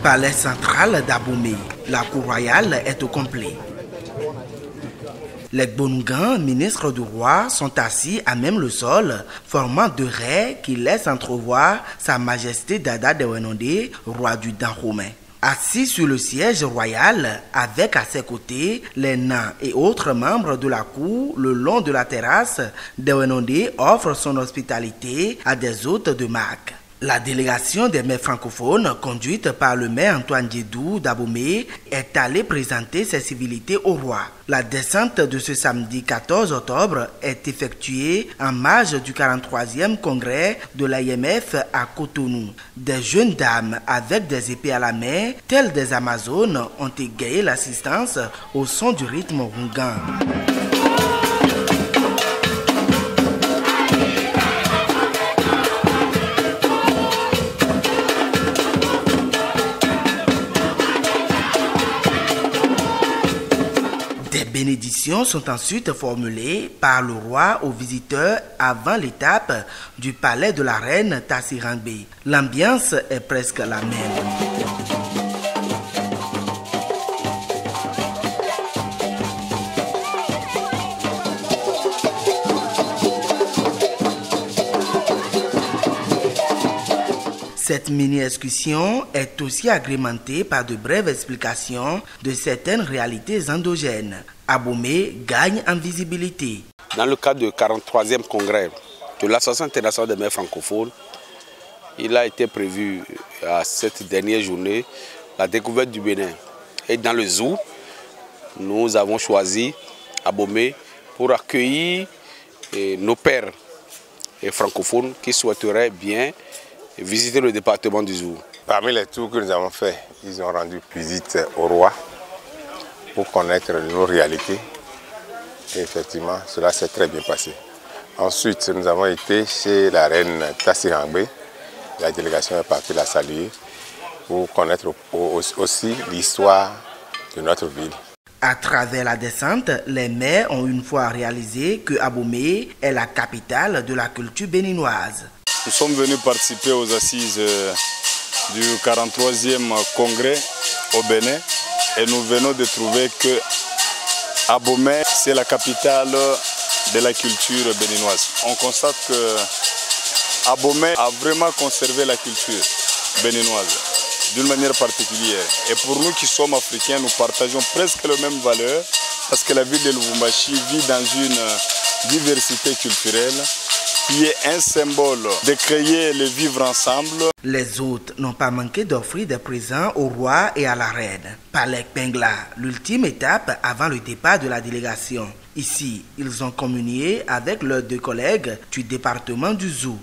Palais central d'Abomey, la cour royale est au complet. Les Gbonougan, ministres du roi, sont assis à même le sol, formant deux raies qui laissent entrevoir Sa Majesté Dada Dewenondé, roi du Dahomey. Assis sur le siège royal, avec à ses côtés les nains et autres membres de la cour le long de la terrasse, Dewenondé offre son hospitalité à des hôtes de marque. La délégation des maires francophones, conduite par le maire Antoine Djedou d'Abomey, est allée présenter ses civilités au roi. La descente de ce samedi 14 octobre est effectuée en marge du 43e congrès de l'IMF à Cotonou. Des jeunes dames avec des épées à la main, telles des Amazones, ont égayé l'assistance au son du rythme rougan. Des bénédictions sont ensuite formulées par le roi aux visiteurs avant l'étape du palais de la reine Tassirangbe. L'ambiance est presque la même. Cette mini-excursion est aussi agrémentée par de brèves explications de certaines réalités endogènes. Abomey gagne en visibilité. Dans le cadre du 43e congrès de l'Association internationale des maires francophones, il a été prévu à cette dernière journée la découverte du Bénin. Et dans le zoo, nous avons choisi Abomey pour accueillir nos pères francophones qui souhaiteraient bien visiter le département du Zou. Parmi les tours que nous avons faits, ils ont rendu visite au roi pour connaître nos réalités. Et effectivement, cela s'est très bien passé. Ensuite, nous avons été chez la reine Tassirangbe. La délégation est partie la saluer pour connaître aussi l'histoire de notre ville. À travers la descente, les maires ont une fois réalisé que Abomey est la capitale de la culture béninoise. Nous sommes venus participer aux assises du 43e congrès au Bénin et nous venons de trouver que Abomey, c'est la capitale de la culture béninoise. On constate que Abomey a vraiment conservé la culture béninoise d'une manière particulière. Et pour nous qui sommes africains, nous partageons presque les mêmes valeurs parce que la ville de Lubumbashi vit dans une diversité culturelle qui est un symbole de créer le vivre ensemble. Les hôtes n'ont pas manqué d'offrir des présents au roi et à la reine. Palais Pengla, l'ultime étape avant le départ de la délégation. Ici, ils ont communié avec leurs deux collègues du département du Zou.